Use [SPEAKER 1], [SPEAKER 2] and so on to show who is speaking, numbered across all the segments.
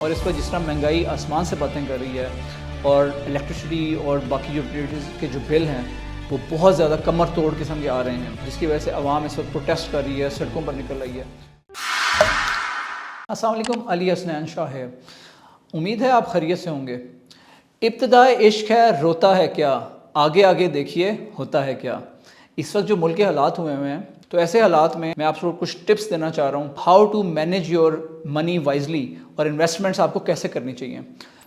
[SPEAKER 1] اور اس پر جس طرح مہنگائی آسمان سے باتیں کر رہی ہے اور الیکٹریسٹی اور باقی جو یوٹیلیٹیز کے جو بل ہیں وہ بہت زیادہ کمر توڑ قسم کے آ رہے ہیں، جس کی وجہ سے عوام اس وقت پروٹیسٹ کر رہی ہے، سڑکوں پر نکل رہی ہے۔ السلام علیکم، علی حسنین شاہ ہے۔ امید ہے آپ خیریت سے ہوں گے۔ ابتدائے عشق ہے روتا ہے کیا، آگے آگے دیکھیے ہوتا ہے کیا۔ اس وقت جو ملک کے حالات ہوئے ہیں تو ایسے حالات میں میں آپ کو کچھ ٹپس دینا چاہ رہا ہوں، how to manage your money wisely, اور انویسٹمنٹس آپ کو کیسے کرنی چاہیے۔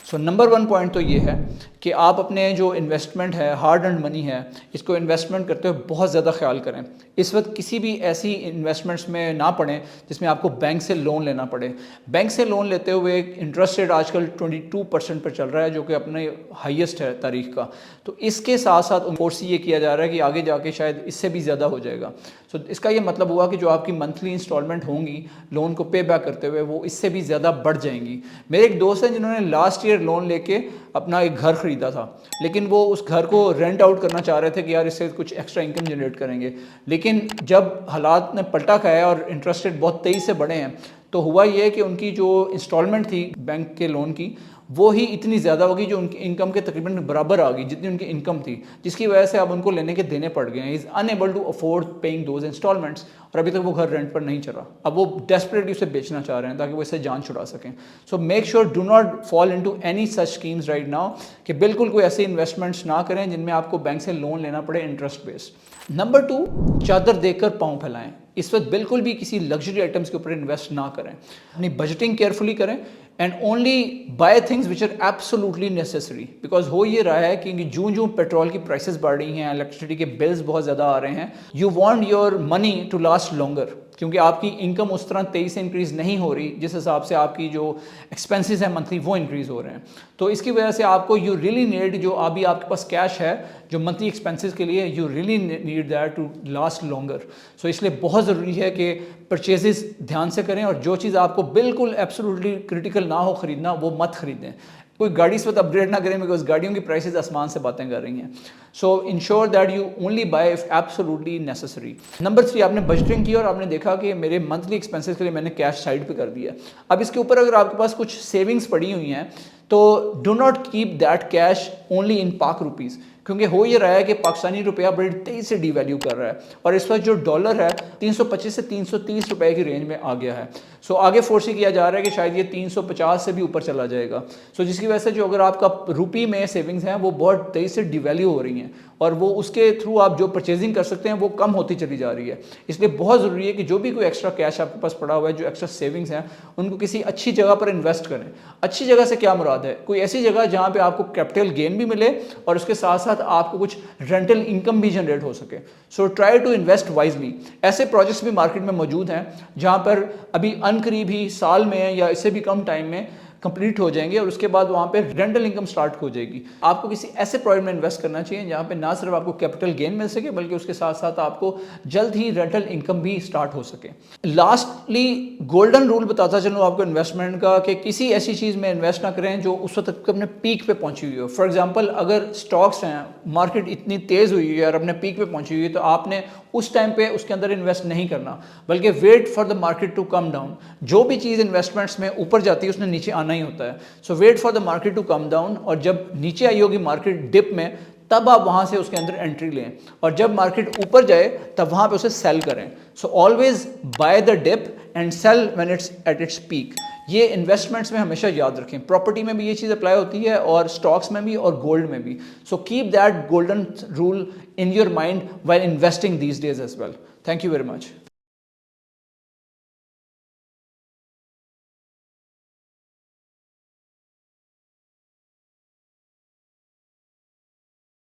[SPEAKER 1] سو نمبر 1 پوائنٹ تو یہ ہے کہ آپ اپنے جو انویسٹمنٹ ہے، ہارڈ ارنڈ منی ہے، اس کو انویسٹمنٹ کرتے ہوئے بہت زیادہ خیال کریں۔ اس وقت کسی بھی ایسی انویسٹمنٹس میں نہ پڑیں جس میں آپ کو بینک سے لون لینا پڑے۔ بینک سے لون لیتے ہوئے انٹرسٹ ریٹ آج کل 22% پر چل رہا ہے، جو کہ اپنے ہائیسٹ ہے تاریخ کا۔ تو اس کے ساتھ ساتھ فورس یہ کیا جا رہا ہے کہ آگے جا کے شاید اس سے بھی زیادہ ہو جائے گا۔ سو اس کا یہ مطلب ہوا کہ جو آپ کی منتھلی انسٹالمنٹ ہوں گی لون کو پے بیک کرتے ہوئے، وہ اس سے بھی زیادہ بڑھ جائیں گی۔ میرے ایک دوست ہیں جنہوں نے لاسٹ ایئر لون لے کے اپنا ایک گھر خریدا تھا، لیکن وہ اس گھر کو رینٹ آؤٹ کرنا چاہ رہے تھے کہ یار اس سے کچھ ایکسٹرا انکم جنریٹ کریں گے، لیکن جب حالات نے پلٹا کھایا اور انٹرسٹ ریٹ بہت تیزی سے بڑھے ہیں تو ہوا یہ کہ ان کی جو انسٹالمنٹ تھی بینک کے لون کی وہ ہی اتنی زیادہ ہوگی جو ان کی انکم کے تقریباً برابر آ گئی جتنی ان کی انکم تھی، جس کی وجہ سے اب ان کو لینے کے دینے پڑ گئے ہیں۔ Is unable to afford paying those installments, اور ابھی تک وہ گھر رینٹ پر نہیں چلا۔ اب وہ ڈیسپریٹلی اسے بیچنا چاہ رہے ہیں تاکہ وہ اس سے جان چھڑا سکیں۔ So make sure do not fall into any such scams right now, کہ بالکل کوئی ایسی انویسٹمنٹس نہ کریں جن میں آپ کو بینک سے لون لینا پڑے انٹرسٹ بیسڈ۔ نمبر 2، چادر دیکھ کر پاؤں پھیلائیں۔ اس وقت بالکل بھی کسی لگژری آئٹمس کے اوپر انویسٹ نہ کریں، اپنی بجٹنگ کیئرفلی کریں and only buy things which are absolutely necessary. Because ہو یہ رہا ہے کہ جوں پیٹرول کی پرائسز بڑھ رہی ہیں، الیکٹریسٹی کے بلز بہت زیادہ آ رہے ہیں، you want your money to last longer, کیونکہ آپ کی انکم اس طرح تیزی سے انکریز نہیں ہو رہی جس حساب سے آپ کی جو ایکسپینسز ہیں منتھلی وہ انکریز ہو رہے ہیں۔ تو اس کی وجہ سے آپ کو یو ریئلی نیڈ، جو ابھی آپ کے پاس کیش ہے جو منتھلی ایکسپینسز کے لیے، you really need that to last longer. So اس لیے بہت ضروری ہے کہ پرچیزز دھیان سے کریں، اور جو چیز آپ کو بالکل ایبسولوٹلی کریٹیکل نہ ہو خریدنا وہ مت خریدیں۔ کوئی گاڑی اس وقت اپ گریڈ نہ کریں بیکاز گاڑیوں کی پرائسز آسمان سے باتیں کر رہی ہیں۔ So ensure that you only buy if absolutely necessary. Number 3، آپ نے بجٹنگ کی اور آپ نے دیکھا کہ میرے منتھلی ایکسپینسز کے لیے میں نے کیش سائڈ پہ کر دیا۔ اب اس کے اوپر اگر آپ کے پاس کچھ سیونگز پڑی ہوئی ہیں تو do not keep that cash only in پاک روپیز، کیونکہ ہو یہ رہا ہے کہ پاکستانی روپیہ بڑی تیزی سے ڈی ویلیو کر رہا ہے، اور اس وقت جو ڈالر ہے 325 سے 330 روپے کی رینج میں آ گیا ہے۔ سو آگے فورس کیا جا رہا ہے کہ شاید یہ 350 سے بھی اوپر چلا جائے گا۔ سو جس کی وجہ سے جو اگر آپ کا روپی میں سیونگز ہیں وہ بہت تیزی سے ڈی ویلیو ہو رہی ہیں، اور وہ اس کے تھرو آپ جو پرچیزنگ کر سکتے ہیں وہ کم ہوتی چلی جا رہی ہے۔ اس لیے بہت ضروری ہے کہ جو بھی کوئی ایکسٹرا کیش آپ کے پاس پڑا ہوا ہے، جو ایکسٹرا سیونگز ہیں، ان کو کسی اچھی جگہ پر انویسٹ کریں۔ اچھی جگہ سے کیا مراد ہے؟ کوئی ایسی جگہ جہاں پہ آپ کو کیپٹل گین بھی ملے اور اس کے ساتھ ساتھ آپ کو کچھ رینٹل انکم بھی جنریٹ ہو سکے۔ So try to invest wisely. ایسے پروجیکٹس بھی مارکیٹ میں موجود ہیں جہاں پر ابھی عنقریب ہی سال میں یا اس سے بھی کم ٹائم میں کمپلیٹ ہو جائیں گے، اور اس کے بعد وہاں پہ رینٹل انکم سٹارٹ ہو جائے گی۔ آپ کو کسی ایسے پروجیکٹ میں انویسٹ کرنا چاہیے جہاں پہ نہ صرف آپ کو کیپٹل گین مل سکے بلکہ اس کے ساتھ ساتھ آپ کو جلد ہی رینٹل انکم بھی سٹارٹ ہو سکے۔ لاسٹلی گولڈن رول بتاتا چلوں آپ کو انویسٹمنٹ کا، کہ کسی ایسی چیز میں انویسٹ نہ کریں جو اس وقت تک اپنے پیک پہ پہنچی ہوئی ہو۔ فار ایگزامپل اگر سٹاکس ہیں، مارکیٹ اتنی تیز ہوئی ہے اور اپنے پیک پہ پہنچی ہوئی ہے، تو آپ نے اس ٹائم پہ اس کے اندر انویسٹ نہیں کرنا، بلکہ wait for the market to come down. جو بھی چیز انویسٹمنٹس میں اوپر جاتی ہے اس نے نیچے آنا ہی ہوتا ہے۔ So wait for the market to come down, اور جب نیچے آئی ہوگی مارکیٹ ڈپ میں تب آپ وہاں سے اس کے اندر انٹری لیں، اور جب مارکیٹ اوپر جائے تب وہاں پہ اسے سیل کریں۔ So always buy the dip and sell when it's at its peak. یہ انویسٹمنٹس میں ہمیشہ یاد رکھیں۔ پراپرٹی میں بھی یہ چیز اپلائی ہوتی ہے، اور سٹاکس میں بھی، اور گولڈ میں بھی۔ So keep that golden rule in your mind while investing these days as well. Thank you very much.